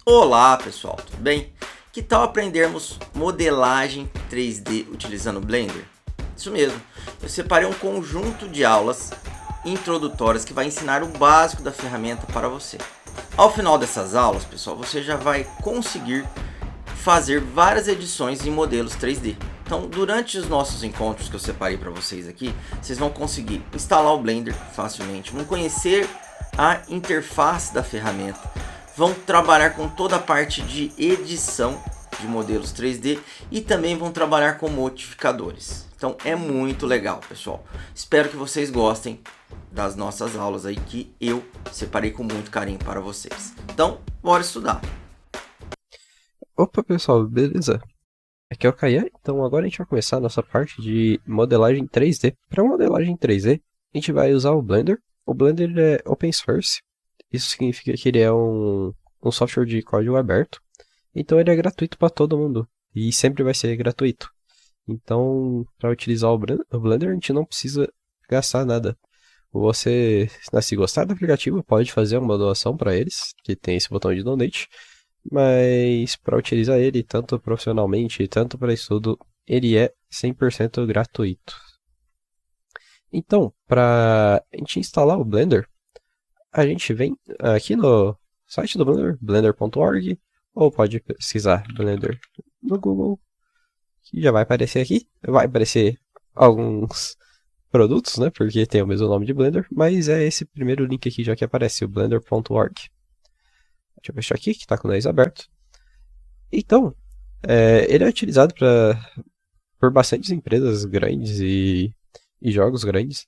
Olá pessoal, tudo bem? Que tal aprendermos modelagem 3D utilizando o Blender? Isso mesmo, eu separei um conjunto de aulas introdutórias que vai ensinar o básico da ferramenta para você. Ao final dessas aulas, pessoal, você já vai conseguir fazer várias edições em modelos 3D. Então, durante os nossos encontros que eu separei para vocês aqui, vocês vão conseguir instalar o Blender facilmente, vão conhecer a interface da ferramenta, vão trabalhar com toda a parte de edição de modelos 3D e também vão trabalhar com modificadores. Então é muito legal, pessoal. Espero que vocês gostem das nossas aulas aí que eu separei com muito carinho para vocês. Então, bora estudar. Opa pessoal, beleza? Aqui é o Caian, então agora a gente vai começar a nossa parte de modelagem 3D. Para modelagem 3D, a gente vai usar o Blender. O Blender é open source, isso significa que ele é um software de código aberto, então ele é gratuito para todo mundo e sempre vai ser gratuito. Então, para utilizar o Blender, a gente não precisa gastar nada. Se gostar do aplicativo, pode fazer uma doação para eles, que tem esse botão de donate. Mas para utilizar ele tanto profissionalmente, tanto para estudo, ele é 100% gratuito. Então, para a gente instalar o Blender, a gente vem aqui no site do Blender, blender.org, ou pode pesquisar Blender no Google, que já vai aparecer aqui. Vai aparecer alguns produtos, né, porque tem o mesmo nome de Blender, mas é esse primeiro link aqui já que aparece, o blender.org. Deixa eu fechar aqui, que está com o nariz aberto. Então, ele é utilizado por bastantes empresas grandes e jogos grandes.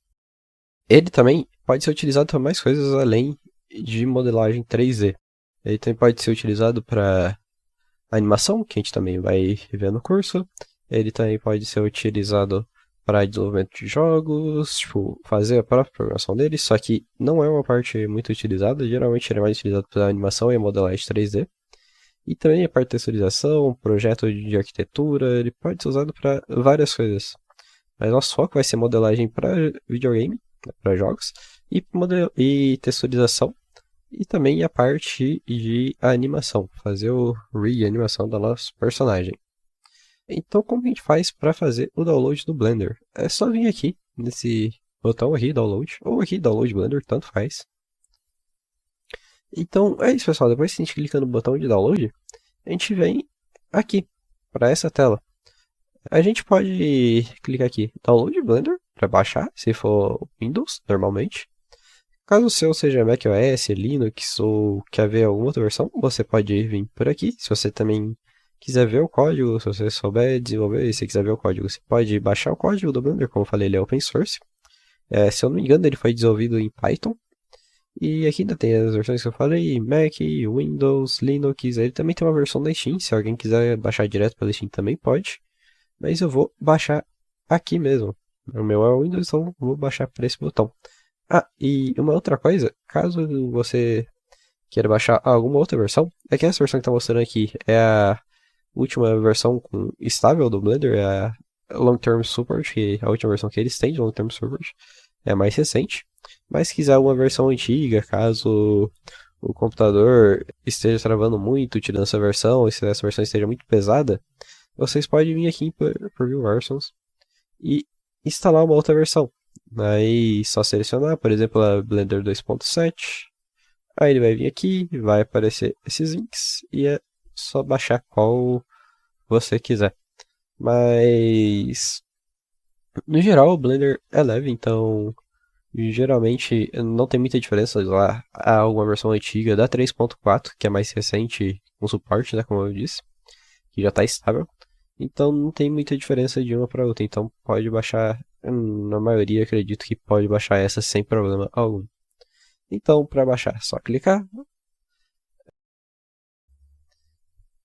Ele também pode ser utilizado para mais coisas além de modelagem 3D. Ele também pode ser utilizado para animação, que a gente também vai ver no curso. Ele também pode ser utilizado para desenvolvimento de jogos, tipo, fazer a própria programação dele, só que não é uma parte muito utilizada. Geralmente ele é mais utilizado para animação e modelagem 3D. E também a parte de texturização, projeto de arquitetura, ele pode ser usado para várias coisas. Mas nosso foco vai ser modelagem para videogame, para jogos, e texturização, e também a parte de animação, fazer o re-animação do nosso personagem. Então, como a gente faz para fazer o download do Blender? É só vir aqui, nesse botão aqui, download, ou aqui, download Blender, tanto faz. Então, é isso, pessoal. Depois que a gente clica no botão de download, a gente vem aqui, para essa tela. A gente pode clicar aqui, download Blender, para baixar, se for Windows, normalmente. Caso o seu seja macOS, Linux ou quer ver alguma outra versão, você pode vir por aqui. Se você também quiser ver o código, se você souber desenvolver e se quiser ver o código, você pode baixar o código do Blender, como eu falei, ele é open source. Se eu não me engano, ele foi desenvolvido em Python. E aqui ainda tem as versões que eu falei, Mac, Windows, Linux. Ele também tem uma versão da Steam, se alguém quiser baixar direto pela Steam também pode. Mas eu vou baixar aqui mesmo. O meu é o Windows, então eu vou baixar por esse botão. Ah, e uma outra coisa, caso você queira baixar alguma outra versão, é que essa versão que está mostrando aqui é a última versão estável do Blender, é a Long Term Support, que é a última versão que eles têm de Long Term Support, é a mais recente. Mas se quiser uma versão antiga, caso o computador esteja travando muito tirando essa versão, ou se essa versão esteja muito pesada, vocês podem vir aqui em Preview Versions e instalar uma outra versão. Aí só selecionar, por exemplo, a Blender 2.7. Aí ele vai vir aqui, vai aparecer esses links e é só baixar qual você quiser. Mas no geral o Blender é leve, então geralmente não tem muita diferença lá. Há alguma versão antiga da 3.4, que é mais recente com suporte, né, como eu disse, que já está estável. Então não tem muita diferença de uma para outra. Então pode baixar, na maioria acredito que pode baixar essa sem problema algum. Então para baixar é só clicar.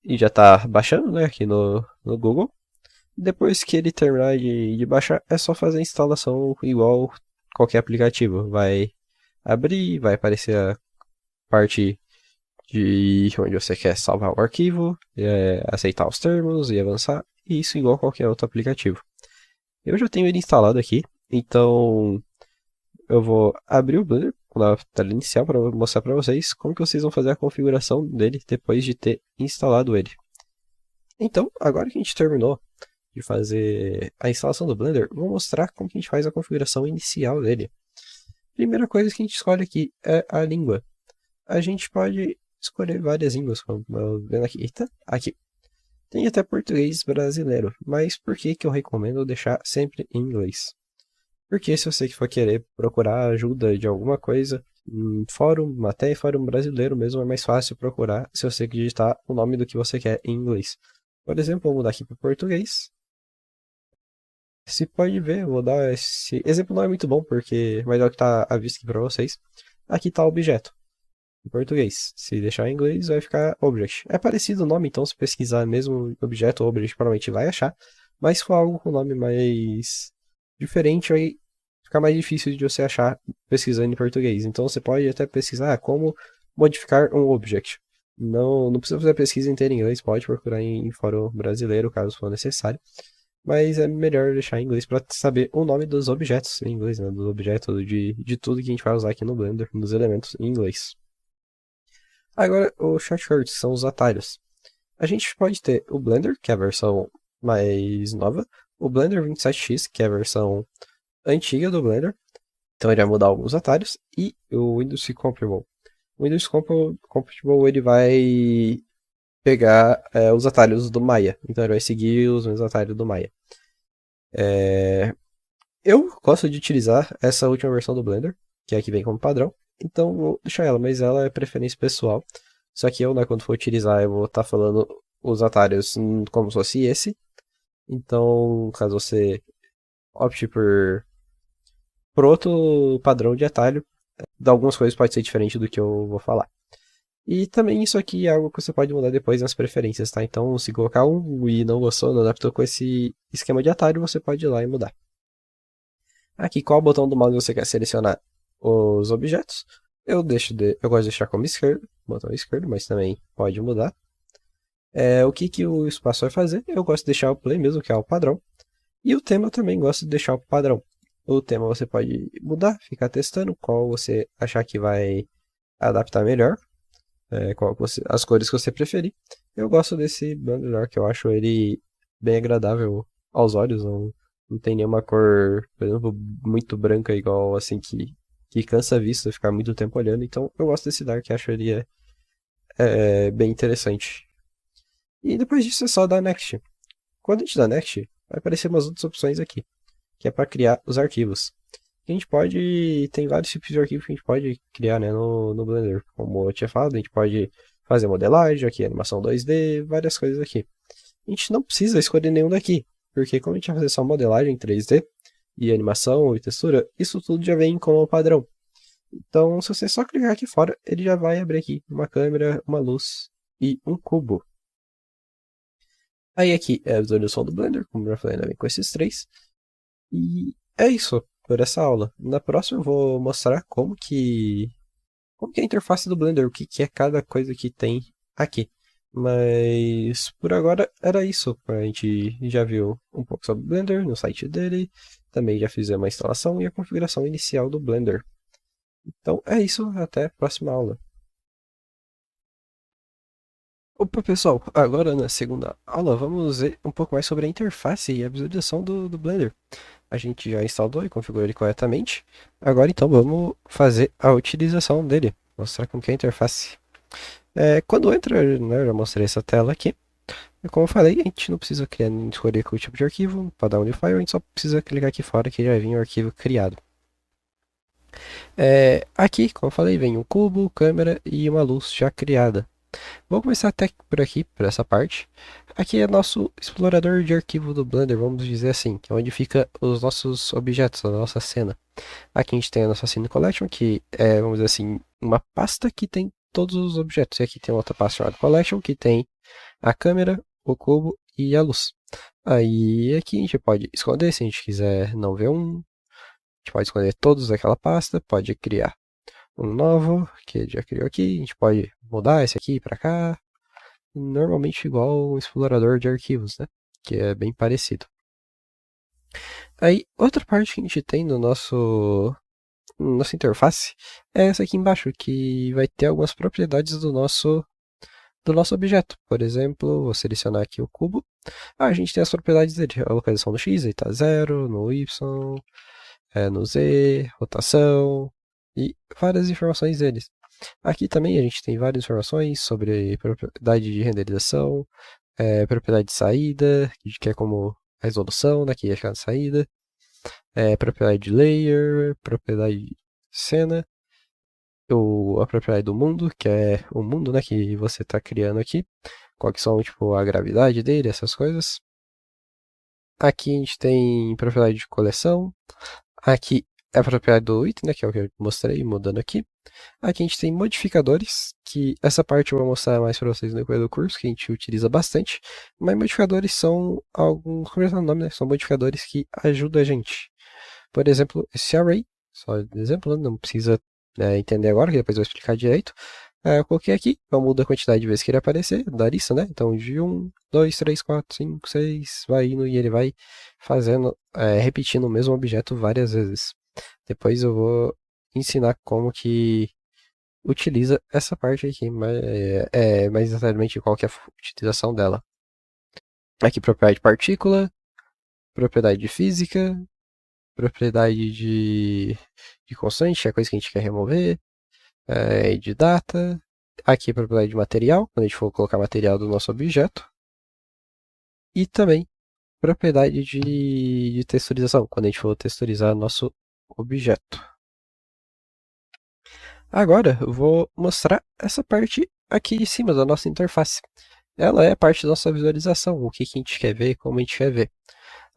E já está baixando, né, aqui no Google. Depois que ele terminar de baixar, é só fazer a instalação igual qualquer aplicativo. Vai abrir, vai aparecer a parte de onde você quer salvar o arquivo, aceitar os termos e avançar. E isso igual qualquer outro aplicativo. Eu já tenho ele instalado aqui, então eu vou abrir o Blender. na tela inicial para mostrar para vocês como que vocês vão fazer a configuração dele depois de ter instalado ele. Então, agora que a gente terminou de fazer a instalação do Blender, vou mostrar como que a gente faz a configuração inicial dele. Primeira coisa que a gente escolhe aqui é a língua. A gente pode escolher várias línguas, como eu vendo aqui. Eita, aqui. Tem até português brasileiro, mas por que que eu recomendo deixar sempre em inglês? Porque se você for querer procurar ajuda de alguma coisa, em fórum, até em fórum brasileiro mesmo, é mais fácil procurar se você digitar o nome do que você quer em inglês. Por exemplo, vou mudar aqui para português. Você pode ver, eu vou dar esse exemplo, não é muito bom, porque mas é o que está à vista aqui para vocês. Aqui está objeto, em português. Se deixar em inglês, vai ficar object. É parecido o nome, então se pesquisar mesmo objeto ou object, provavelmente vai achar. Mas se for algo com nome mais diferente, vai ficar mais difícil de você achar pesquisando em português. Então você pode até pesquisar como modificar um object. Não precisa fazer a pesquisa inteira em inglês, pode procurar em fórum brasileiro, caso for necessário. Mas é melhor deixar em inglês para saber o nome dos objetos em inglês, né? Dos objetos, de tudo que a gente vai usar aqui no Blender, dos elementos em inglês. Agora, os shortcuts são os atalhos. A gente pode ter o Blender, que é a versão mais nova, o Blender 27X, que é a versão antiga do Blender, então ele vai mudar alguns atalhos, e o Windows Compatible. O Windows Compatible ele vai pegar os atalhos do Maya, então ele vai seguir os mesmos atalhos do Maya. Eu gosto de utilizar essa última versão do Blender, que é a que vem como padrão, então vou deixar ela, mas ela é preferência pessoal. Só que eu, né, quando for utilizar, eu vou estar falando os atalhos como se fosse esse. Então, caso você opte por outro padrão de atalho, de algumas coisas pode ser diferente do que eu vou falar. E também isso aqui é algo que você pode mudar depois nas preferências, tá? Então, se colocar um e não gostou, não adaptou com esse esquema de atalho, você pode ir lá e mudar. Aqui, qual botão do mouse você quer selecionar os objetos? Eu gosto de deixar como esquerdo, botão esquerdo, mas também pode mudar. O que o espaço vai fazer? Eu gosto de deixar o play mesmo, que é o padrão. E o tema eu também gosto de deixar o padrão. O tema você pode mudar, ficar testando qual você achar que vai adaptar melhor, as cores que você preferir. Eu gosto desse melhor, que eu acho ele bem agradável aos olhos, não tem nenhuma cor, por exemplo, muito branca, igual assim que cansa a vista ficar muito tempo olhando. Então eu gosto desse Dark, acho ele bem interessante. E depois disso é só dar Next. Quando a gente dá Next, vai aparecer umas outras opções aqui, que é para criar os arquivos. Tem vários tipos de arquivos que a gente pode criar, né, no Blender. Como eu tinha falado, a gente pode fazer modelagem, aqui animação 2D, várias coisas aqui. A gente não precisa escolher nenhum daqui, porque como a gente vai fazer só modelagem 3D e animação e textura, isso tudo já vem como padrão. Então, se você só clicar aqui fora, ele já vai abrir aqui uma câmera, uma luz e um cubo. Aí aqui é a visualização do Blender, como eu já falei, vem com esses três. E é isso por essa aula. Na próxima eu vou mostrar como que é a interface do Blender, o que é cada coisa que tem aqui. Mas por agora era isso. A gente já viu um pouco sobre o Blender no site dele. Também já fizemos a instalação e a configuração inicial do Blender. Então é isso, até a próxima aula. Opa pessoal, agora na segunda aula vamos ver um pouco mais sobre a interface e a visualização do Blender. A gente já instalou e configurou ele corretamente. Agora então vamos fazer a utilização dele, mostrar como que é a interface. Quando entra, né, eu já mostrei essa tela aqui. Como eu falei, a gente não precisa escolher o tipo de arquivo para dar um new file, a gente só precisa clicar aqui fora que já vem o arquivo criado. Aqui, como eu falei, vem um cubo, câmera e uma luz já criada. Vou começar até por aqui, por essa parte. Aqui é nosso explorador de arquivo do Blender, vamos dizer assim, que é onde fica os nossos objetos, a nossa cena. Aqui a gente tem a nossa Scene Collection, que é, vamos dizer assim, uma pasta que tem todos os objetos. E aqui tem outra pasta chamada Collection, que tem a câmera, o cubo e a luz. Aí aqui a gente pode esconder, se a gente quiser não ver um. A gente pode esconder todos daquela pasta, pode criar um novo, que já criou aqui. A gente pode mudar esse aqui para cá. Normalmente igual um explorador de arquivos, né? Que é bem parecido. Aí, outra parte que a gente tem no nossa interface é essa aqui embaixo, que vai ter algumas propriedades do nosso objeto. Por exemplo, vou selecionar aqui o cubo. A gente tem as propriedades dele, a localização no X, ele está 0, no Y, no Z, rotação e várias informações deles. Aqui também a gente tem várias informações sobre propriedade de renderização, propriedade de saída, que é como a resolução, né, que é a saída, propriedade de layer, propriedade de cena, a propriedade do mundo, que é o mundo, né, que você está criando aqui, qual que são, tipo, a gravidade dele, essas coisas. Aqui a gente tem propriedade de coleção, aqui é a propriedade do item, né, que é o que eu mostrei, mudando aqui. Aqui a gente tem modificadores, que essa parte eu vou mostrar mais para vocês no decorrer do curso, que a gente utiliza bastante. Mas modificadores são alguns, como já tá no nome, né, são modificadores que ajudam a gente. Por exemplo, esse array, só de exemplo, não precisa entender agora, que depois eu vou explicar direito. Eu coloquei aqui, eu mudo a quantidade de vezes que ele aparecer, da lista, né? Então de 1, 2, 3, 4, 5, 6, vai indo e ele vai fazendo, repetindo o mesmo objeto várias vezes. Depois eu vou ensinar como que utiliza essa parte aqui, mais exatamente qual que é a utilização dela. Aqui propriedade de partícula, propriedade de física, propriedade de constante, que é a coisa que a gente quer remover, de data. Aqui propriedade de material, quando a gente for colocar material do nosso objeto. E também propriedade de texturização, quando a gente for texturizar nosso objeto. Agora eu vou mostrar essa parte aqui de cima da nossa interface. Ela é parte da nossa visualização, o que a gente quer ver, como a gente quer ver.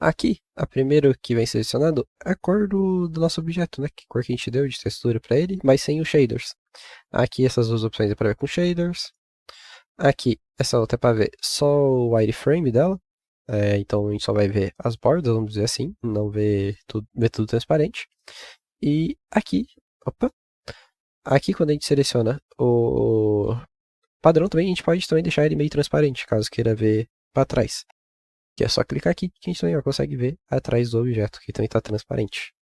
Aqui, a primeira que vem selecionado é a cor do nosso objeto, né? Que cor que a gente deu de textura para ele, mas sem os shaders. Aqui essas duas opções é para ver com shaders. Aqui, essa outra é para ver só o wireframe dela. Então a gente só vai ver as bordas, vamos dizer assim, não ver tudo transparente. E aqui, aqui quando a gente seleciona o padrão também, a gente pode também deixar ele meio transparente, caso queira ver para trás. Que é só clicar aqui que a gente também consegue ver atrás do objeto, que também está transparente.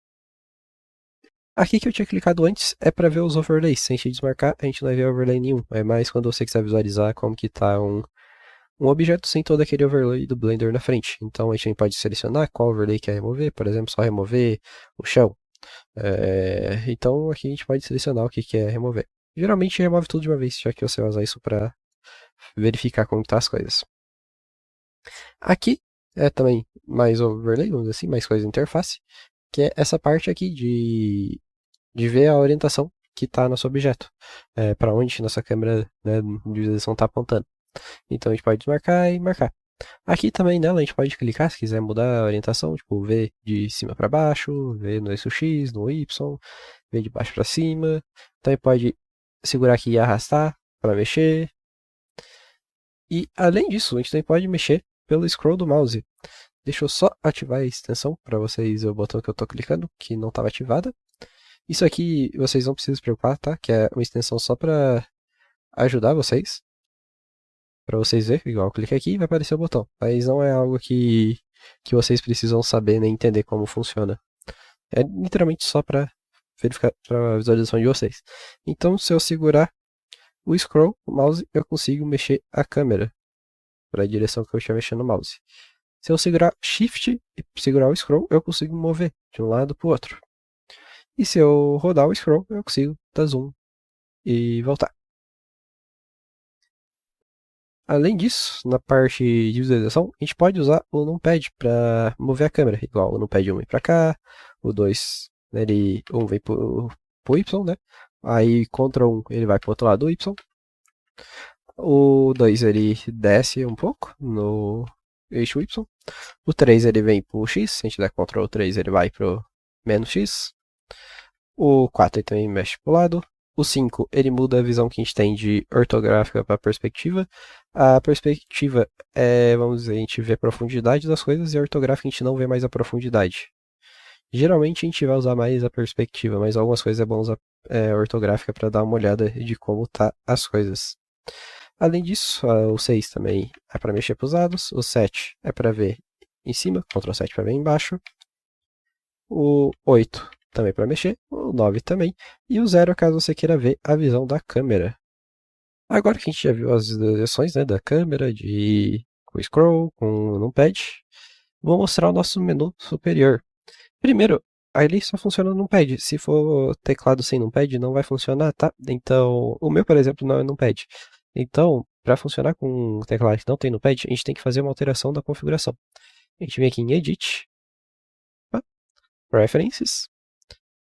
Aqui que eu tinha clicado antes é para ver os overlays. Se a gente desmarcar, a gente não vai ver overlay nenhum. É mais quando você quiser visualizar como que está um objeto sem todo aquele overlay do Blender na frente. Então a gente pode selecionar qual overlay quer remover, por exemplo, só remover o chão. Então aqui a gente pode selecionar o que quer remover. Geralmente remove tudo de uma vez, já que você vai usar isso para verificar como estão as coisas. Aqui é também mais overlay, vamos dizer assim, mais coisa de interface, que é essa parte aqui de ver a orientação que está nosso objeto, para onde nossa câmera, né, de visualização está apontando. Então a gente pode desmarcar e marcar. Aqui também nela a gente pode clicar se quiser mudar a orientação, tipo ver de cima para baixo, ver no eixo X, no Y, ver de baixo para cima. Também pode segurar aqui e arrastar para mexer. E além disso, a gente também pode mexer pelo scroll do mouse. Deixa eu só ativar a extensão para vocês ver o botão que eu estou clicando, que não estava ativada. Isso aqui vocês não precisam se preocupar, tá? Que é uma extensão só para ajudar vocês. Para vocês verem, igual eu clico aqui vai aparecer o botão. Mas não é algo que vocês precisam saber nem entender como funciona. É literalmente só para verificar para a visualização de vocês. Então, se eu segurar o scroll, o mouse, eu consigo mexer a câmera para a direção que eu estiver mexendo o mouse. Se eu segurar Shift e segurar o scroll, eu consigo mover de um lado para o outro. E se eu rodar o scroll, eu consigo dar zoom e voltar. Além disso, na parte de visualização, a gente pode usar o numpad para mover a câmera. Igual o numpad 1 vem para cá, o 2, né, um vem para o Y, né? Aí Ctrl 1 ele vai para o outro lado do Y. O 2 ele desce um pouco no eixo Y. O 3 ele vem para o X, se a gente der Ctrl 3 ele vai para o menos X. O 4 ele também mexe para o lado. O 5 ele muda a visão que a gente tem de ortográfica para perspectiva. A perspectiva é, vamos dizer, a gente vê a profundidade das coisas e a ortográfica a gente não vê mais a profundidade. Geralmente a gente vai usar mais a perspectiva, mas algumas coisas é bom usar ortográfica para dar uma olhada de como tá as coisas. Além disso, o 6 também é para mexer para os lados, o 7 é para ver em cima, Ctrl 7 para ver embaixo, o 8 também para mexer, o 9 também, e o 0 caso você queira ver a visão da câmera. Agora que a gente já viu as direções, né, da câmera, com scroll, com numpad, vou mostrar o nosso menu superior. Primeiro, ele só funciona no numpad. Se for teclado sem numpad, não vai funcionar, tá? Então, o meu, por exemplo, não é numpad. Então, para funcionar com um teclado que não tem numpad, a gente tem que fazer uma alteração da configuração. A gente vem aqui em Edit, opa, Preferences,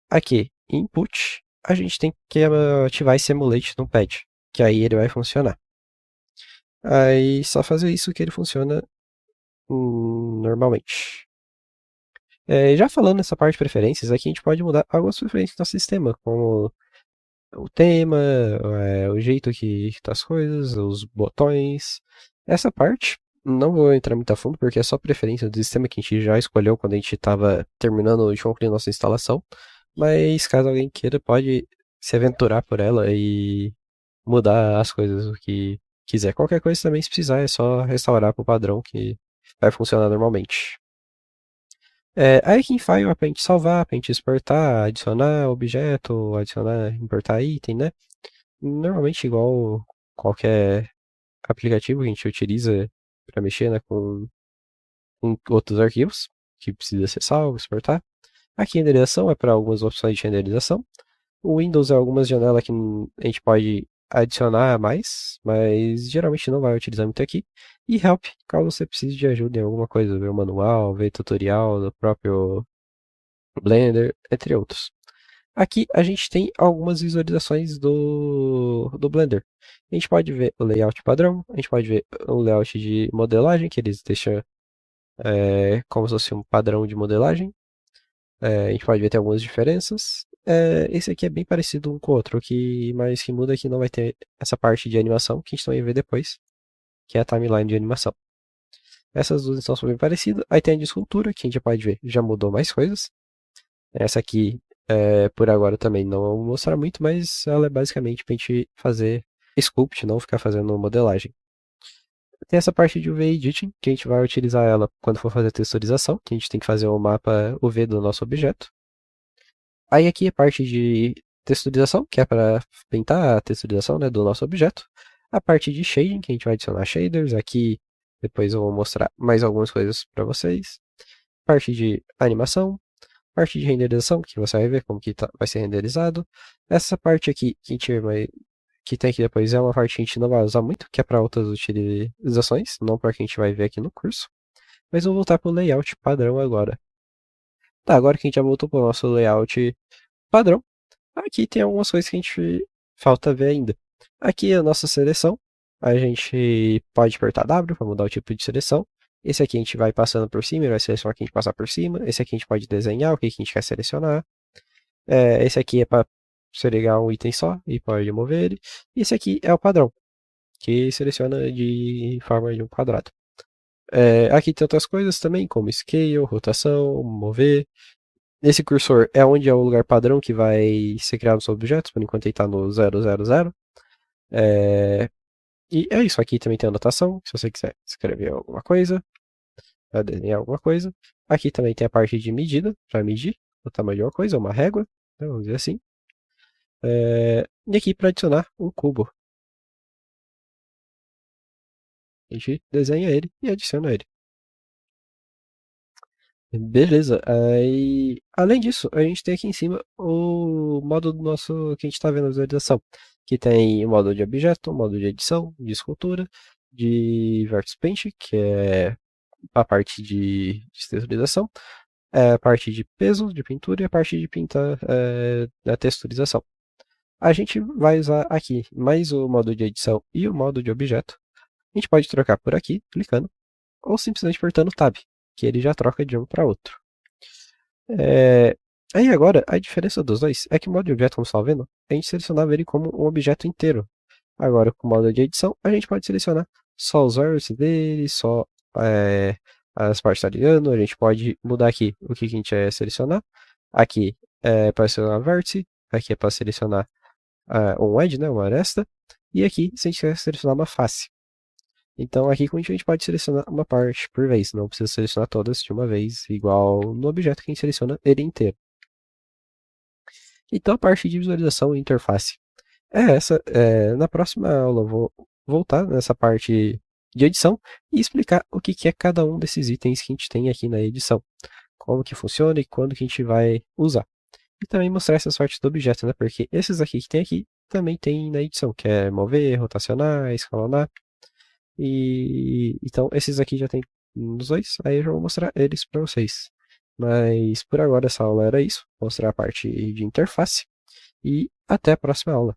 aqui, Input, a gente tem que ativar esse Emulate Numpad, que aí ele vai funcionar. Aí, só fazer isso que ele funciona normalmente. Já falando nessa parte de preferências, aqui a gente pode mudar algumas preferências do nosso sistema, como o tema, o jeito que tá as coisas, os botões. Essa parte não vou entrar muito a fundo, porque é só preferência do sistema que a gente já escolheu quando a gente estava terminando de concluir nossa instalação. Mas caso alguém queira, pode se aventurar por ela e mudar as coisas o que quiser. Qualquer coisa também, se precisar, é só restaurar para o padrão que vai funcionar normalmente. Aí aqui em File é pra gente salvar, pra gente exportar, adicionar objeto, adicionar, importar item, né? Normalmente igual qualquer aplicativo que a gente utiliza para mexer, né, com outros arquivos que precisa ser salvo, exportar. Aqui renderização é para algumas opções de renderização. O Windows é algumas janelas que a gente pode adicionar a mais, mas geralmente não vai utilizar muito aqui. E Help, caso você precise de ajuda em alguma coisa, ver o manual, ver tutorial do próprio Blender, entre outros. Aqui a gente tem algumas visualizações do Blender. A gente pode ver o layout padrão, a gente pode ver o layout de modelagem, que eles deixam como se fosse um padrão de modelagem. A gente pode ver tem algumas diferenças. Esse aqui é bem parecido um com o outro, mas que muda é que não vai ter essa parte de animação, que a gente também vai ver depois, que é a timeline de animação. Essas duas então são bem parecidas. Aí tem a de escultura, que a gente pode ver, já mudou mais coisas. Essa aqui, por agora também não vou mostrar muito, mas ela é basicamente para a gente fazer sculpt, não ficar fazendo modelagem. Tem essa parte de UV Editing, que a gente vai utilizar ela quando for fazer texturização, que a gente tem que fazer o mapa UV do nosso objeto. Aí aqui a parte de texturização, que é para pintar a texturização, né, do nosso objeto. A parte de shading, que a gente vai adicionar shaders. Aqui depois eu vou mostrar mais algumas coisas para vocês. Parte de animação, parte de renderização, que você vai ver como que vai ser renderizado. Essa parte aqui que tem aqui depois é uma parte que a gente não vai usar muito, que é para outras utilizações, não para que a gente vai ver aqui no curso. Mas vou voltar para o layout padrão agora. Tá, agora que a gente já voltou para o nosso layout padrão, aqui tem algumas coisas que a gente falta ver ainda. Aqui é a nossa seleção, a gente pode apertar W para mudar o tipo de seleção. Esse aqui a gente vai passando por cima, ele vai selecionar o que a gente passar por cima. Esse aqui a gente pode desenhar o que a gente quer selecionar. Esse aqui é para selecionar um item só e pode mover ele. E esse aqui é o padrão, que seleciona de forma de um quadrado. Aqui tem outras coisas também, como scale, rotação, mover. Esse cursor é onde é o lugar padrão que vai ser criado nos objetos, por enquanto ele está no 000. E é isso, aqui também tem anotação, se você quiser escrever alguma coisa, desenhar alguma coisa. Aqui também tem a parte de medida, para medir o tamanho de uma coisa, uma régua, né, vamos dizer assim. E aqui para adicionar um cubo. A gente desenha ele e adiciona ele. Beleza, aí além disso, a gente tem aqui em cima o modo do nosso que a gente está vendo a visualização, que tem o modo de objeto, o modo de edição, de escultura, de Vertex Paint, que é a parte de texturização, a parte de peso, de pintura e a parte de pintar da texturização. A gente vai usar aqui mais o modo de edição e o modo de objeto. A gente pode trocar por aqui, clicando, ou simplesmente apertando Tab, que ele já troca de um para outro. Aí agora, a diferença dos dois é que o modo de objeto, como você está vendo, a gente selecionava ele como um objeto inteiro. Agora, com o modo de edição, a gente pode selecionar só os vértices dele, só as partes que está ligando. A gente pode mudar aqui o que a gente vai selecionar. Aqui é para selecionar vértice, aqui é para selecionar um edge, né, uma aresta. E aqui, se a gente quer selecionar uma face. Então aqui a gente pode selecionar uma parte por vez, não precisa selecionar todas de uma vez, igual no objeto que a gente seleciona ele inteiro. Então a parte de visualização e interface é essa. Na próxima aula eu vou voltar nessa parte de edição e explicar o que é cada um desses itens que a gente tem aqui na edição. Como que funciona e quando que a gente vai usar. E também mostrar essas partes do objeto, né? Porque esses aqui que tem aqui também tem na edição, que é mover, rotacionar, escalonar. E então esses aqui já tem nos dois, aí eu já vou mostrar eles para vocês. Mas por agora essa aula era isso, mostrar a parte de interface e até a próxima aula.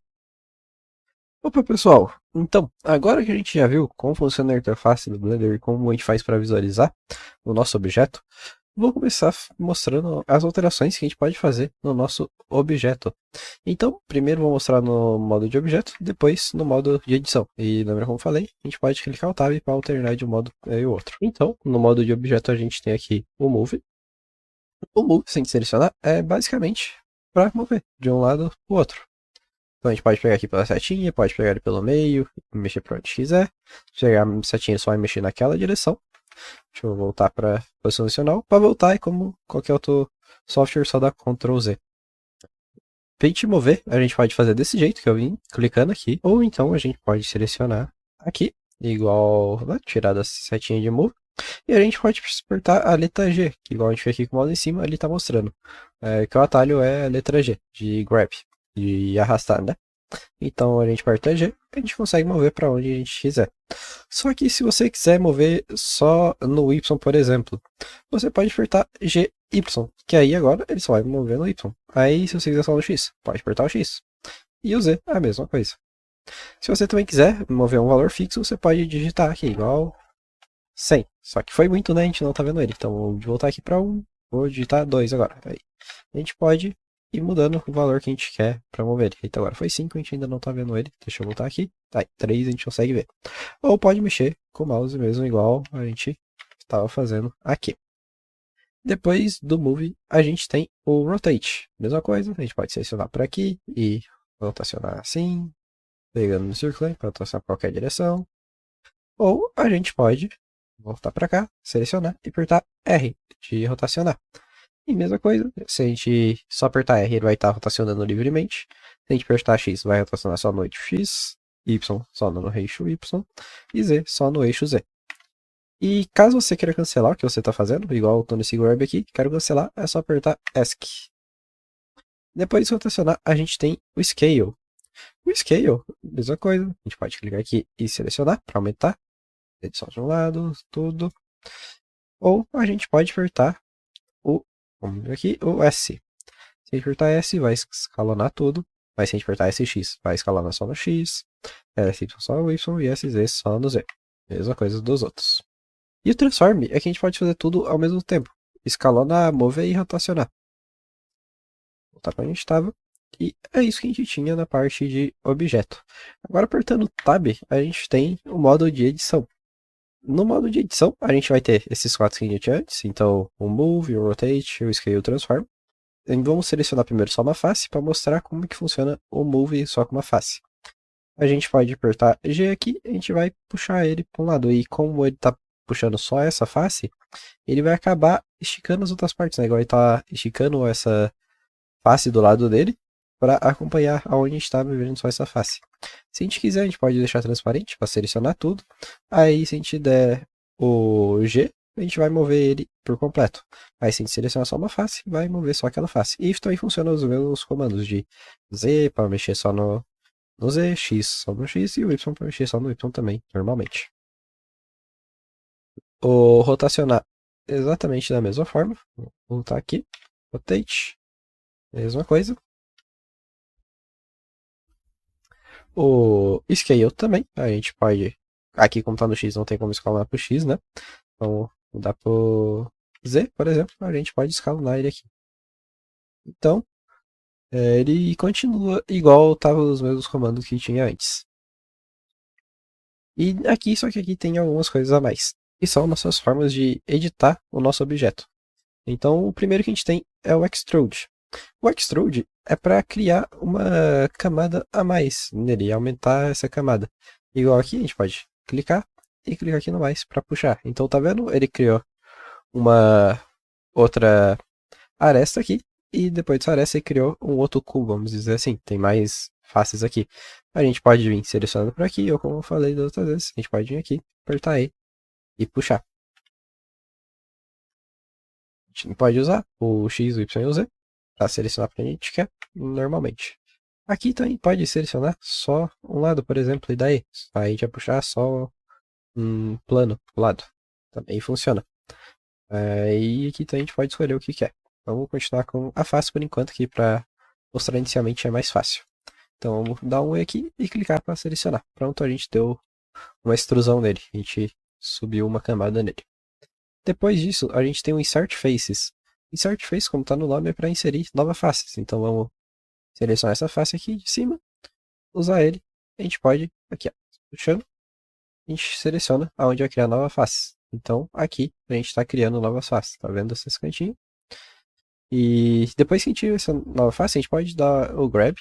Opa pessoal, então agora que a gente já viu como funciona a interface do Blender e como a gente faz para visualizar o nosso objeto, vou começar mostrando as alterações que a gente pode fazer no nosso objeto. Então, primeiro vou mostrar no modo de objeto, depois no modo de edição. E lembra como falei, a gente pode clicar o Tab para alternar de um modo e o outro. Então, no modo de objeto a gente tem aqui o Move. O Move, sem selecionar, é basicamente para mover de um lado para o outro. Então a gente pode pegar aqui pela setinha, pode pegar ele pelo meio, mexer para onde quiser. Se pegar a setinha só vai mexer naquela direção. Deixa eu voltar para posição inicial. Para voltar é como qualquer outro software, só dá Ctrl Z. Para a gente mover, a gente pode fazer desse jeito que eu vim, clicando aqui. Ou então a gente pode selecionar aqui, igual, né, tirar da setinha de move. E a gente pode apertar a letra G, que igual a gente fez aqui com o mouse em cima, ali está mostrando. Que o atalho é a letra G, de grab, de arrastar, né? Então a gente aperta G, a gente consegue mover para onde a gente quiser. Só que se você quiser mover só no Y, por exemplo, você pode apertar GY, que aí agora ele só vai mover no Y. Aí se você quiser só no X, pode apertar o X. E o Z é a mesma coisa. Se você também quiser mover um valor fixo, você pode digitar aqui, igual 100. Só que foi muito, né? A gente não tá vendo ele. Então vou voltar aqui para 1, vou digitar 2 agora. Aí a gente pode ir mudando o valor que a gente quer para mover ele. Então agora foi 5, a gente ainda não tá vendo ele. Deixa eu voltar aqui. Aí, 3 a gente consegue ver. Ou pode mexer com o mouse mesmo, igual a gente estava fazendo aqui. Depois do Move, a gente tem o Rotate. Mesma coisa, a gente pode selecionar por aqui e rotacionar assim, pegando no círculo para rotacionar para qualquer direção. Ou a gente pode voltar para cá, selecionar e apertar R de rotacionar. E mesma coisa, se a gente só apertar R, ele vai estar rotacionando livremente. Se a gente apertar X, vai rotacionar só no eixo X, Y só no eixo Y e Z só no eixo Z. E caso você queira cancelar o que você está fazendo, igual eu estou nesse grab aqui, quero cancelar, é só apertar ESC. Depois de rotacionar, a gente tem o Scale. O Scale, mesma coisa, a gente pode clicar aqui e selecionar para aumentar. Edição de um lado, tudo. Ou a gente pode apertar vamos ver aqui, o S. Se a gente apertar S, vai escalonar tudo. Mas se a gente apertar SX, vai escalonar só no X. SY só no Y e SZ só no Z. Mesma coisa dos outros. E o Transform é que a gente pode fazer tudo ao mesmo tempo. Escalonar, mover e rotacionar. Voltar para onde a gente estava. E é isso que a gente tinha na parte de objeto. Agora apertando Tab, a gente tem o modo de edição. No modo de edição, a gente vai ter esses 4 que a gente tinha antes. Então, o Move, o Rotate, o Scale e o Transform. E vamos selecionar primeiro só uma face para mostrar como que funciona o Move só com uma face. A gente pode apertar G aqui, a gente vai puxar ele para um lado. E como ele está puxando só essa face, ele vai acabar esticando as outras partes, né? Igual ele está esticando essa face do lado dele para acompanhar aonde a gente está vendo só essa face. Se a gente quiser, a gente pode deixar transparente para selecionar tudo. Aí, se a gente der o G, a gente vai mover ele por completo. Aí, se a gente selecionar só uma face, vai mover só aquela face. E isso também funciona os meus comandos de Z para mexer só no Z, X só no X e o Y para mexer só no Y também, normalmente. O rotacionar exatamente da mesma forma. Vou voltar aqui. Rotate. Mesma coisa. O Scale também, a gente pode, aqui como tá no X, não tem como escalonar pro X, né? Então, mudar pro Z, por exemplo, a gente pode escalonar ele aqui. Então, ele continua igual tava os mesmos comandos que tinha antes. E aqui, só que aqui tem algumas coisas a mais, que são nossas formas de editar o nosso objeto. Então, o primeiro que a gente tem é o Extrude. O Extrude é para criar uma camada a mais nele, aumentar essa camada. Igual aqui, a gente pode clicar e clicar aqui no mais para puxar. Então, tá vendo? Ele criou uma outra aresta aqui E depois dessa área você criou um outro cubo, vamos dizer assim. Tem mais faces aqui. A gente pode vir selecionando por aqui, ou como eu falei das outras vezes, a gente pode vir aqui, apertar E e puxar. A gente não pode usar o X, o Y e o Z para selecionar para a gente quer normalmente. Aqui também pode selecionar só um lado, por exemplo, e daí a gente vai puxar só um plano pro lado. Também funciona. E aqui também a gente pode escolher o que quer. Vamos continuar com a face por enquanto aqui para mostrar inicialmente é mais fácil. Então vamos dar um E aqui e clicar para selecionar. Pronto, a gente deu uma extrusão nele. A gente subiu uma camada nele. Depois disso, a gente tem o Insert Faces. Insert Face, como está no nome, é para inserir nova faces. Então vamos selecionar essa face aqui de cima, usar ele. A gente pode, aqui ó, puxando, a gente seleciona aonde vai criar nova face. Então aqui a gente está criando novas faces. Tá vendo esses cantinhos? E depois que a gente tiver essa nova face, a gente pode dar o grab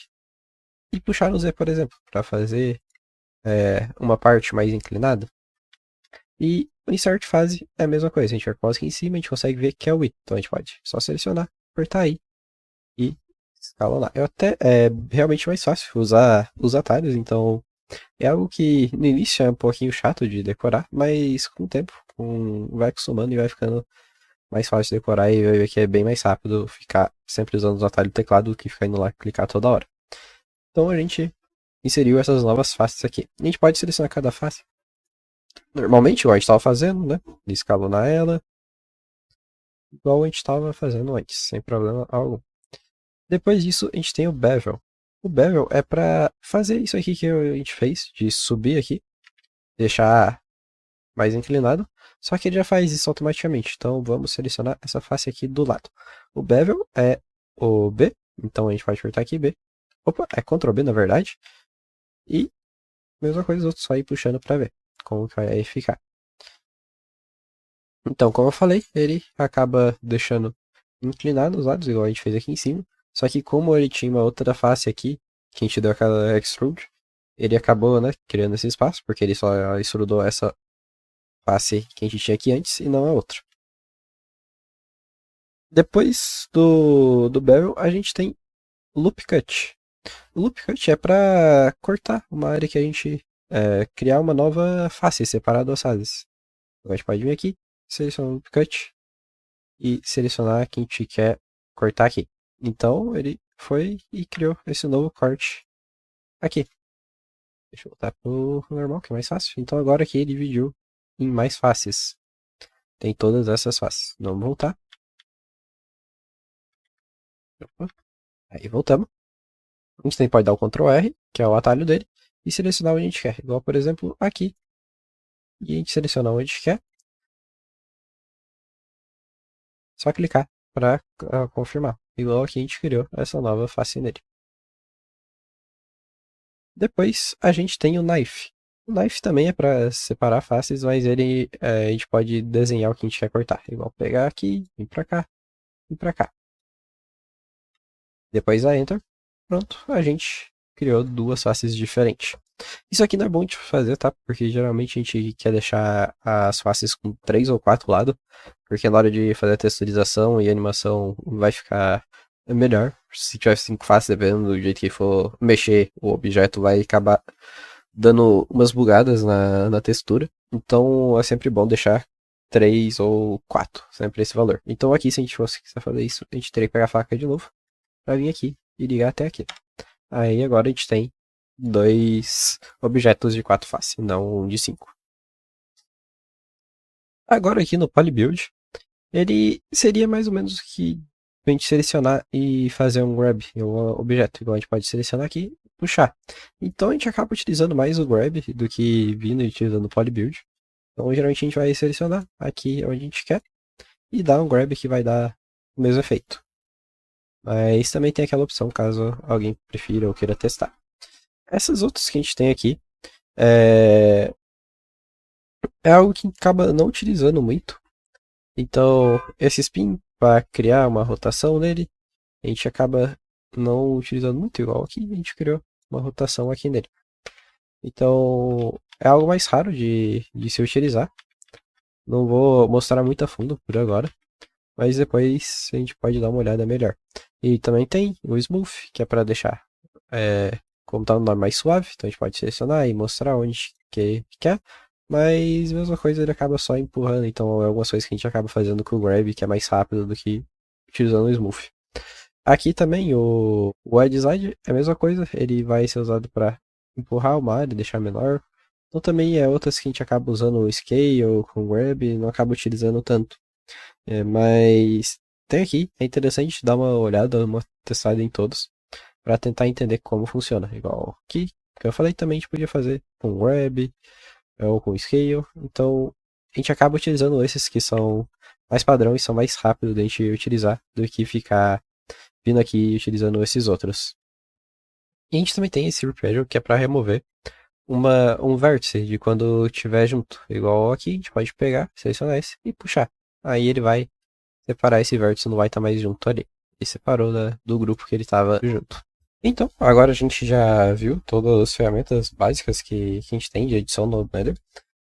e puxar no Z, por exemplo, para fazer uma parte mais inclinada. E o insert phase é a mesma coisa. A gente vai aqui em cima, a gente consegue ver que é o I. Então a gente pode só selecionar, apertar I e escalonar. É realmente mais fácil usar os atalhos, então é algo que no início é um pouquinho chato de decorar, mas com o tempo vai acostumando e vai ficando mais fácil de decorar e vai ver que é bem mais rápido ficar sempre usando os atalhos do teclado do que ficar indo lá clicar toda hora. Então a gente inseriu essas novas faces aqui. A gente pode selecionar cada face normalmente, igual a gente estava fazendo, né? Escalonar ela, igual a gente estava fazendo antes, sem problema algum. Depois disso, a gente tem o bevel. O bevel é para fazer isso aqui que a gente fez, de subir aqui, deixar mais inclinado, só que ele já faz isso automaticamente. Então vamos selecionar essa face aqui do lado. O bevel é o B, então a gente pode apertar aqui B. Opa, é Ctrl B na verdade. E mesma coisa, os outros só ir puxando para ver como que vai ficar. Então, como eu falei, ele acaba deixando inclinado os lados, igual a gente fez aqui em cima. Só que como ele tinha uma outra face aqui, que a gente deu aquela extrude, ele acabou, né, criando esse espaço, porque ele só extrudou essa face que a gente tinha aqui antes e não a outra. Depois do bevel, a gente tem loop cut. O loop cut é para cortar uma área que a gente criar uma nova face, separar duas faces. Então, a gente pode vir aqui, selecionar o loop cut e selecionar que a gente quer cortar aqui. Então ele foi e criou esse novo corte aqui. Deixa eu voltar pro normal, que é mais fácil. Então agora aqui ele dividiu em mais faces. Tem todas essas faces. Vamos voltar. Opa. Aí voltamos. A gente também pode dar o Ctrl R, que é o atalho dele, e selecionar onde a gente quer. Igual, por exemplo, aqui. E a gente seleciona onde a gente quer. Só clicar para confirmar. Igual aqui a gente criou essa nova face nele. Depois a gente tem o Knife. O Knife também é para separar faces, mas ele a gente pode desenhar o que a gente quer cortar. Igual pegar aqui, vir para cá e para cá. Depois a Enter. Pronto, a gente criou duas faces diferentes. Isso aqui não é bom de fazer, tá? Porque geralmente a gente quer deixar as faces com 3 ou 4 lados, porque na hora de fazer a texturização e animação vai ficar melhor. Se tiver 5 faces, dependendo do jeito que for mexer, o objeto vai acabar dando umas bugadas na textura. Então é sempre bom deixar 3 ou 4, sempre esse valor. Então aqui, se a gente fosse quiser fazer isso, a gente teria que pegar a faca de novo, pra vir aqui e ligar até aqui. Aí agora a gente tem 2 objetos de 4 faces, não um de 5. Agora aqui no Polybuild, ele seria mais ou menos que a gente selecionar e fazer um grab em um objeto. Igual a gente pode selecionar aqui e puxar. Então a gente acaba utilizando mais o grab do que vindo e utilizando o Polybuild. Então geralmente a gente vai selecionar aqui onde a gente quer e dar um grab que vai dar o mesmo efeito. Mas também tem aquela opção caso alguém prefira ou queira testar. Essas outras que a gente tem aqui é algo que acaba não utilizando muito. Então, esse spin, para criar uma rotação nele, a gente acaba não utilizando muito, igual aqui, a gente criou uma rotação aqui nele. Então, é algo mais raro de se utilizar. Não vou mostrar muito a fundo por agora, mas depois a gente pode dar uma olhada melhor. E também tem o Smooth, que é para deixar como tá no nome mais suave, então a gente pode selecionar e mostrar onde que quer. Mas mesma coisa, ele acaba só empurrando, então é algumas coisas que a gente acaba fazendo com o Grab, que é mais rápido do que utilizando o Smooth. Aqui também o Wide Slide é a mesma coisa, ele vai ser usado para empurrar uma área, deixar menor. Então também é outras que a gente acaba usando o Scale com o Grab, não acaba utilizando tanto. Mas tem aqui, é interessante dar uma olhada, uma testada em todos, para tentar entender como funciona. Igual aqui, que eu falei também, a gente podia fazer com o Grab ou com o Scale. Então a gente acaba utilizando esses que são mais padrão e são mais rápidos de a gente utilizar do que ficar vindo aqui utilizando esses outros. E a gente também tem esse Repair que é para remover um vértice de quando tiver junto. Igual aqui, a gente pode pegar, selecionar esse e puxar. Aí ele vai separar esse vértice, não vai estar mais junto ali. E separou do grupo que ele estava junto. Então, agora a gente já viu todas as ferramentas básicas que a gente tem de edição no Blender.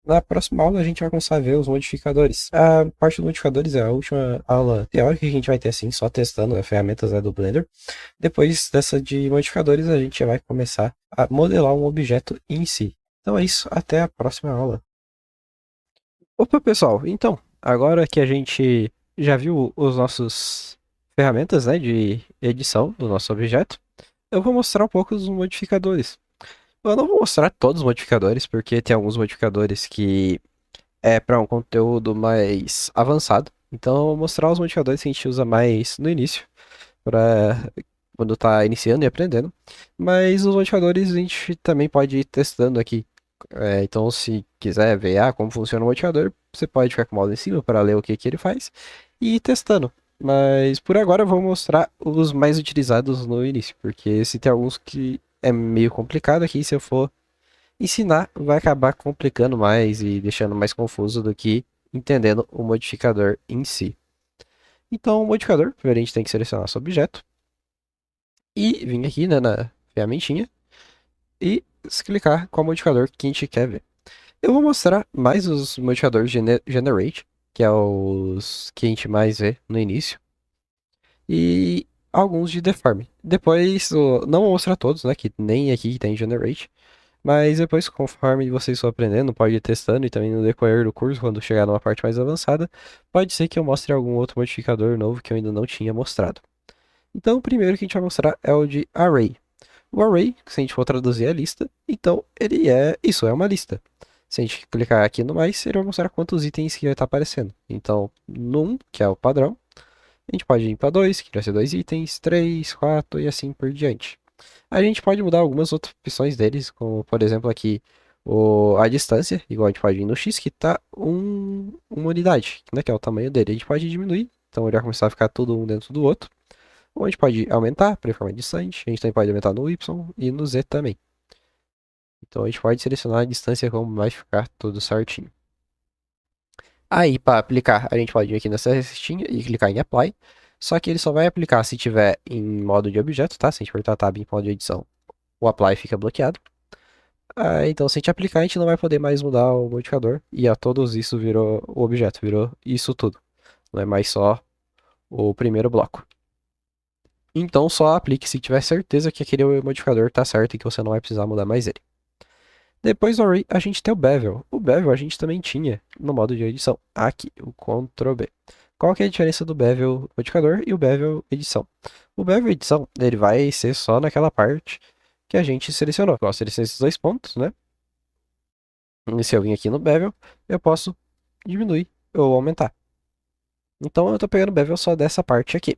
Na próxima aula a gente vai começar a ver os modificadores. A parte dos modificadores é a última aula teórica que a gente vai ter assim, só testando as ferramentas do Blender. Depois dessa de modificadores a gente vai começar a modelar um objeto em si. Então é isso, até a próxima aula. Opa pessoal, então, agora que a gente já viu os nossos ferramentas, né, de edição do nosso objeto, eu vou mostrar um pouco dos modificadores. Eu não vou mostrar todos os modificadores, porque tem alguns modificadores que é para um conteúdo mais avançado. Então, eu vou mostrar os modificadores que a gente usa mais no início, para quando está iniciando e aprendendo. Mas os modificadores a gente também pode ir testando aqui. Então, se quiser ver como funciona o modificador, você pode ficar com o mouse em cima para ler o que ele faz e ir testando. Mas por agora eu vou mostrar os mais utilizados no início, porque se tem alguns que é meio complicado aqui, se eu for ensinar, vai acabar complicando mais e deixando mais confuso do que entendendo o modificador em si. Então, o modificador, primeiro a gente tem que selecionar nosso objeto e vir aqui, né, na ferramentinha e clicar qual modificador que a gente quer ver. Eu vou mostrar mais os modificadores Generate, que é os que a gente mais vê no início, e alguns de Deform. Depois, não vou mostrar todos, né, que nem aqui tem Generate, mas depois, conforme vocês for aprendendo, pode ir testando e também no decorrer do curso, quando chegar numa parte mais avançada, pode ser que eu mostre algum outro modificador novo que eu ainda não tinha mostrado. Então, o primeiro que a gente vai mostrar é o de Array. O Array, se a gente for traduzir a lista, então ele é isso, é uma lista. Se a gente clicar aqui no mais, ele vai mostrar quantos itens que vai estar aparecendo. Então, no 1, que é o padrão, a gente pode ir para 2, que vai ser 2 itens, 3, 4 e assim por diante. A gente pode mudar algumas outras opções deles, como por exemplo aqui a distância, igual a gente pode ir no X, que está uma unidade, né, que é o tamanho dele. A gente pode diminuir, então ele vai começar a ficar tudo um dentro do outro. Ou a gente pode aumentar para ficar mais distante, a gente também pode aumentar no Y e no Z também. Então a gente pode selecionar a distância como vai ficar tudo certinho. Aí para aplicar, a gente pode vir aqui nessa cestinha e clicar em Apply. Só que ele só vai aplicar se tiver em modo de objeto, tá? Se a gente apertar Tab em modo de edição, o Apply fica bloqueado. Então se a gente aplicar, a gente não vai poder mais mudar o modificador. E a todos isso virou o objeto, virou isso tudo. Não é mais só o primeiro bloco. Então só aplique se tiver certeza que aquele modificador está certo e que você não vai precisar mudar mais ele. Depois do Array, a gente tem o Bevel. O Bevel a gente também tinha no modo de edição. Aqui, o Ctrl B. Qual que é a diferença do Bevel modificador e o Bevel edição? O Bevel edição, ele vai ser só naquela parte que a gente selecionou. Eu selecionei esses dois pontos, né? E se eu vim aqui no Bevel, eu posso diminuir ou aumentar. Então eu estou pegando o Bevel só dessa parte aqui.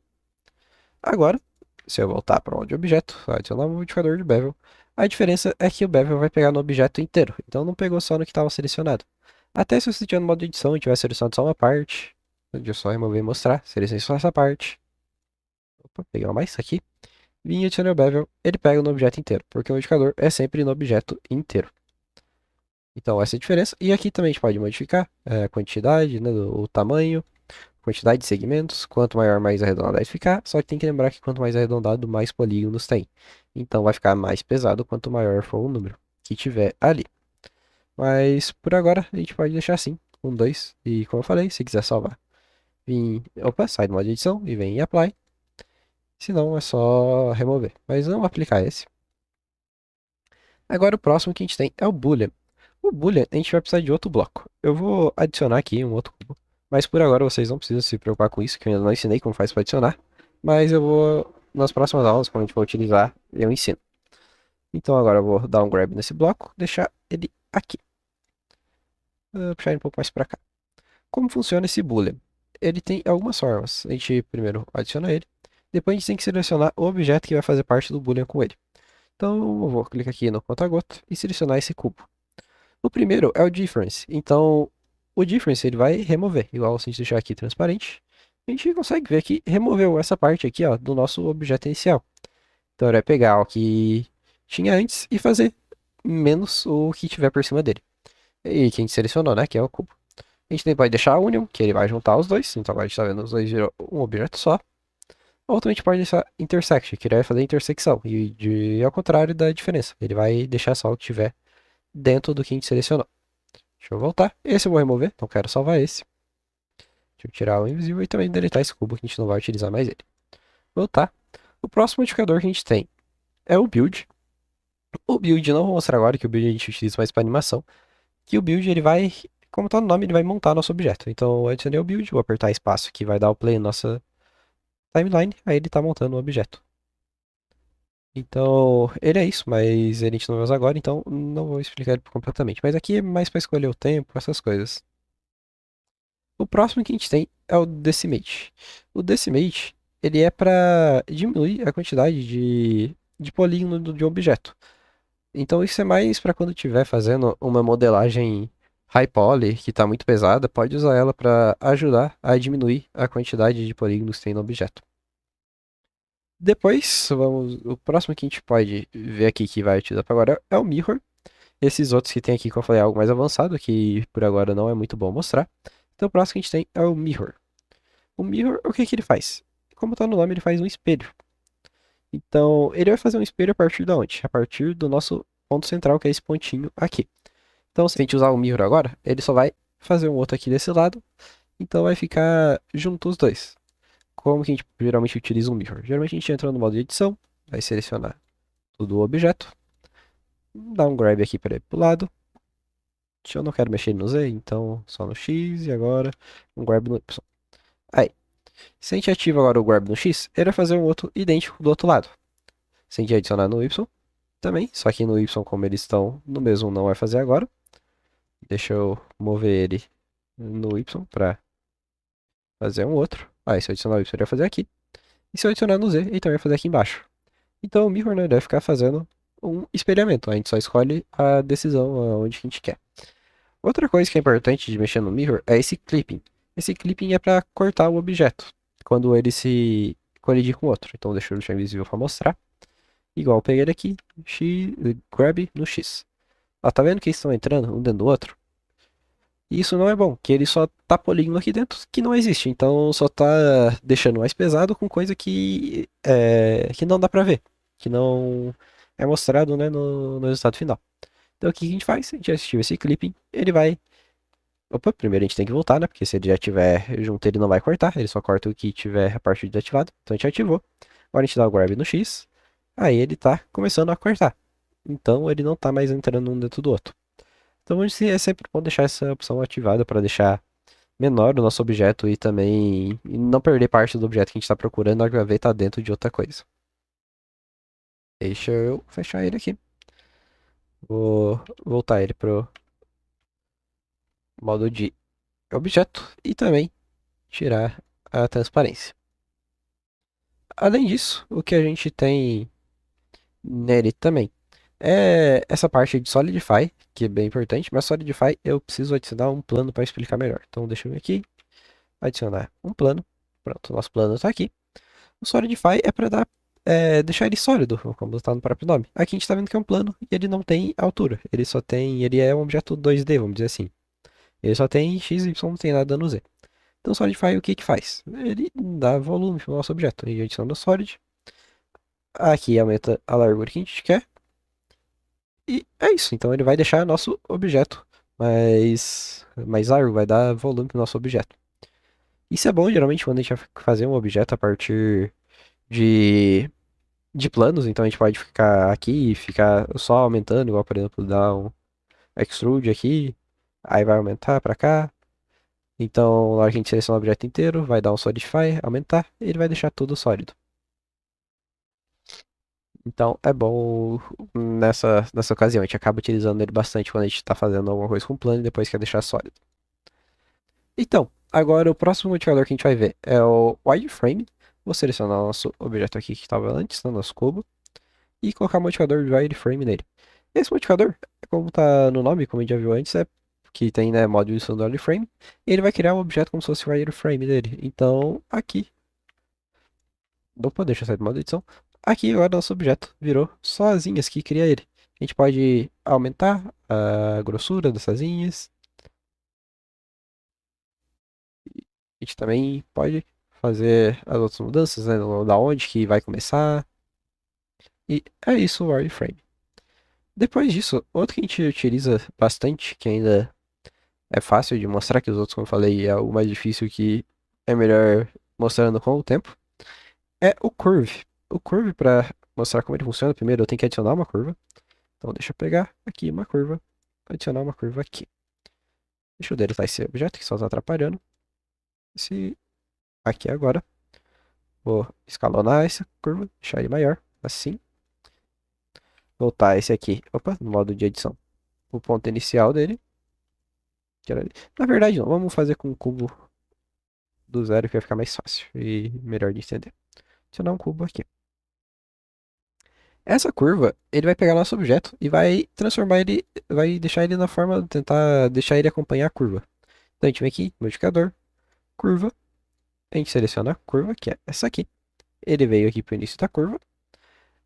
Agora, se eu voltar para o de objeto, adicionar um modificador de bevel, a diferença é que o bevel vai pegar no objeto inteiro, então não pegou só no que estava selecionado. Até se você estiver no modo de edição e tiver selecionado só uma parte, eu só remover e mostrar, selecionei só essa parte. Opa, peguei uma mais aqui. Vim e adicionei o bevel, ele pega no objeto inteiro, porque o modificador é sempre no objeto inteiro. Então essa é a diferença. E aqui também a gente pode modificar a quantidade, né, o tamanho, quantidade de segmentos, quanto maior, mais arredondado vai ficar, só que tem que lembrar que quanto mais arredondado, mais polígonos tem. Então vai ficar mais pesado quanto maior for o número que tiver ali. Mas por agora a gente pode deixar assim, um 2, e como eu falei, se quiser salvar, sai do modo de edição e vem em Apply. Se não, é só remover. Mas não aplicar esse. Agora o próximo que a gente tem é o Boolean. O Boolean, a gente vai precisar de outro bloco. Eu vou adicionar aqui um outro cubo. Mas por agora vocês não precisam se preocupar com isso, que eu ainda não ensinei como faz para adicionar. Mas eu vou, nas próximas aulas, quando a gente for utilizar, eu ensino. Então agora eu vou dar um grab nesse bloco, deixar ele aqui. Puxar ele um pouco mais para cá. Como funciona esse boolean? Ele tem algumas formas. A gente primeiro adiciona ele, depois a gente tem que selecionar o objeto que vai fazer parte do boolean com ele. Então eu vou clicar aqui no conta-gota e selecionar esse cubo. O primeiro é o difference. Então o difference ele vai remover, igual se a gente deixar aqui transparente. A gente consegue ver que removeu essa parte aqui ó, do nosso objeto inicial. Então ele vai pegar o que tinha antes e fazer menos o que tiver por cima dele. E que a gente selecionou, né? Que é o cubo. A gente também pode deixar a union, que ele vai juntar os dois. Então agora a gente está vendo os dois virou um objeto só. Ou também a gente pode deixar intersection, que ele vai fazer intersecção. Ao contrário da diferença. Ele vai deixar só o que tiver dentro do que a gente selecionou. Deixa eu voltar. Esse eu vou remover, então quero salvar esse. Deixa eu tirar o invisível e também deletar esse cubo, que a gente não vai utilizar mais ele. Voltar. O próximo modificador que a gente tem é o build. O build não vou mostrar agora, que o build a gente utiliza mais para animação. Que o build ele vai, como está no nome, ele vai montar nosso objeto. Então eu adicionei o build, vou apertar espaço que vai dar o play na nossa timeline, aí ele está montando o objeto. Então ele é isso, mas ele a gente não vai usar agora, então não vou explicar ele completamente. Mas aqui é mais para escolher o tempo, essas coisas. O próximo que a gente tem é o Decimate. O Decimate, ele é para diminuir a quantidade de polígono de objeto. Então isso é mais para quando estiver fazendo uma modelagem high poly, que está muito pesada, pode usar ela para ajudar a diminuir a quantidade de polígonos que tem no objeto. Depois, o próximo que a gente pode ver aqui que vai utilizar para agora é o Mirror. Esses outros que tem aqui que eu falei é algo mais avançado, que por agora não é muito bom mostrar. Então o próximo que a gente tem é o Mirror. O Mirror, o que que ele faz? Como está no nome, ele faz um espelho. Então, ele vai fazer um espelho a partir de onde? A partir do nosso ponto central, que é esse pontinho aqui. Então, se a gente usar o mirror agora, ele só vai fazer um outro aqui desse lado. Então, vai ficar junto os dois. Como que a gente geralmente utiliza um mirror? Geralmente a gente entra no modo de edição, vai selecionar todo o objeto, dá um grab aqui para ele pro lado. Eu não quero mexer no Z, então só no X e agora um grab no Y. Aí, se a gente ativa agora o grab no X, ele vai fazer um outro idêntico do outro lado. Se a gente adicionar no Y, também, só que no Y, como eles estão no mesmo, não vai fazer agora. Deixa eu mover ele no Y para fazer um outro. Aí, se eu adicionar o Y, ele vai fazer aqui. E se eu adicionar no Z, ele também vai fazer aqui embaixo. Então, o Mirror, né, deve ficar fazendo um espelhamento. A gente só escolhe a decisão onde a gente quer. Outra coisa que é importante de mexer no Mirror é esse clipping. Esse clipping é para cortar o objeto quando ele se colidir com o outro. Então, deixa eu deixar invisível para mostrar. Igual eu peguei ele aqui, X, grab no X. Ó, tá vendo que eles estão entrando um dentro do outro? E isso não é bom, que ele só tá polígono aqui dentro que não existe. Então só tá deixando mais pesado com coisa que não dá pra ver. Que não é mostrado, né, no resultado final. Então o que a gente faz? A gente assistiu esse clipping, ele vai. Opa, primeiro a gente tem que voltar, né? Porque se ele já tiver junto, ele não vai cortar. Ele só corta o que tiver a parte desativado. Então a gente ativou. Agora a gente dá o grab no X. Aí ele tá começando a cortar. Então ele não tá mais entrando um dentro do outro. Então é sempre bom deixar essa opção ativada para deixar menor o nosso objeto e também não perder parte do objeto que a gente está procurando na hora que vai ver tá dentro de outra coisa. Deixa eu fechar ele aqui. Vou voltar ele pro modo de objeto e também tirar a transparência. Além disso, o que a gente tem nele também é essa parte de Solidify, que é bem importante, mas Solidify eu preciso adicionar um plano para explicar melhor. Então deixa eu vir aqui, adicionar um plano. Pronto, o nosso plano está aqui. O Solidify é para deixar ele sólido, como está no próprio nome. Aqui a gente está vendo que é um plano e ele não tem altura. Ele é um objeto 2D, vamos dizer assim. Ele só tem x, y, não tem nada no z. Então o Solidify o que que faz? Ele dá volume para o nosso objeto. A gente adiciona o Solid. Aqui aumenta a largura que a gente quer. E é isso. Então ele vai deixar nosso objeto mais largo, vai dar volume para o nosso objeto. Isso é bom geralmente quando a gente vai fazer um objeto a partir de planos, então a gente pode ficar aqui e ficar só aumentando, igual por exemplo, dar um extrude aqui, aí vai aumentar pra cá. Então, na hora que a gente seleciona o objeto inteiro, vai dar um solidify, aumentar, e ele vai deixar tudo sólido. Então, é bom nessa ocasião, a gente acaba utilizando ele bastante quando a gente está fazendo alguma coisa com plano e depois quer deixar sólido. Então, agora o próximo modificador que a gente vai ver é o wireframe. Vou selecionar o nosso objeto aqui que estava antes, no nosso cubo, e colocar o modificador de wireframe nele. Esse modificador, como está no nome, como a gente já viu antes, é que tem, né, modo de edição do wireframe, e ele vai criar um objeto como se fosse o wireframe dele. Então, aqui, opa, deixa eu sair do modo de edição. Aqui agora nosso objeto virou só as linhas que cria ele. A gente pode aumentar a grossura dessas linhas. A gente também pode fazer as outras mudanças, né? Da onde que vai começar. E é isso o wireframe. Depois disso, outro que a gente utiliza bastante, que ainda é fácil de mostrar, que os outros, como eu falei, é algo mais difícil que é melhor mostrando com o tempo, é o curve. O curve, para mostrar como ele funciona, primeiro eu tenho que adicionar uma curva. Então deixa eu pegar aqui uma curva, adicionar uma curva aqui. Deixa eu deletar esse objeto que só está atrapalhando. Esse aqui agora. Vou escalonar essa curva, deixar ele maior, assim. Voltar esse aqui, opa, no modo de edição. O ponto inicial dele. Que era ali. Na verdade não, vamos fazer com o cubo do zero que vai ficar mais fácil e melhor de entender. Adicionar um cubo aqui. Essa curva, ele vai pegar nosso objeto e vai transformar ele, vai deixar ele na forma, tentar deixar ele acompanhar a curva. Então a gente vem aqui, modificador, curva, a gente seleciona a curva, que é essa aqui. Ele veio aqui para o início da curva.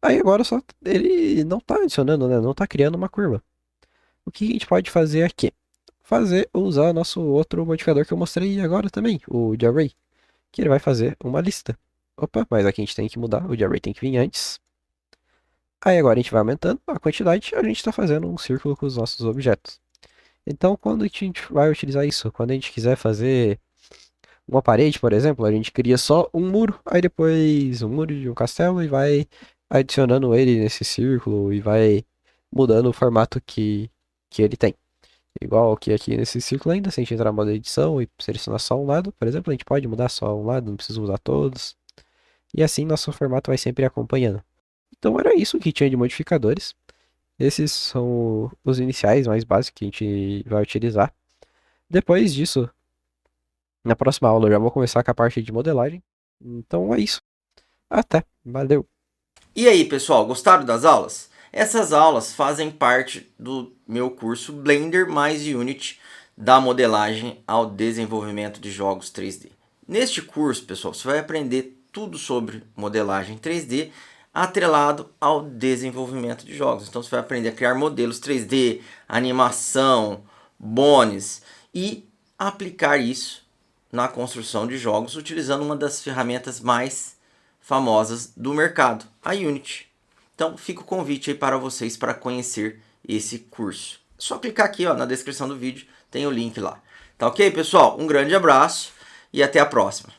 Aí agora só ele não está adicionando, né? Não está criando uma curva. O que a gente pode fazer aqui? Usar nosso outro modificador que eu mostrei agora também, o de array, que ele vai fazer uma lista. Opa, mas aqui a gente tem que mudar, o de array tem que vir antes. Aí agora a gente vai aumentando a quantidade, a gente está fazendo um círculo com os nossos objetos. Então, quando a gente vai utilizar isso? Quando a gente quiser fazer uma parede, por exemplo, a gente cria só um muro, aí depois um muro de um castelo e vai adicionando ele nesse círculo e vai mudando o formato que ele tem. Igual que aqui nesse círculo ainda, se a gente entrar no modo edição e selecionar só um lado, por exemplo, a gente pode mudar só um lado, não precisa usar todos. E assim nosso formato vai sempre acompanhando. Então era isso que tinha de modificadores. Esses são os iniciais mais básicos que a gente vai utilizar. Depois disso, na próxima aula eu já vou começar com a parte de modelagem. Então é isso. Até. Valeu. E aí, pessoal, gostaram das aulas? Essas aulas fazem parte do meu curso Blender mais Unity, da modelagem ao desenvolvimento de jogos 3D. Neste curso, pessoal, você vai aprender tudo sobre modelagem 3D atrelado ao desenvolvimento de jogos. Então você vai aprender a criar modelos 3D, animação, bones e aplicar isso na construção de jogos utilizando uma das ferramentas mais famosas do mercado, a Unity. Então fica o convite aí para vocês para conhecer esse curso. É só clicar aqui, ó, na descrição do vídeo, tem o link lá. Tá ok, pessoal? Um grande abraço e até a próxima.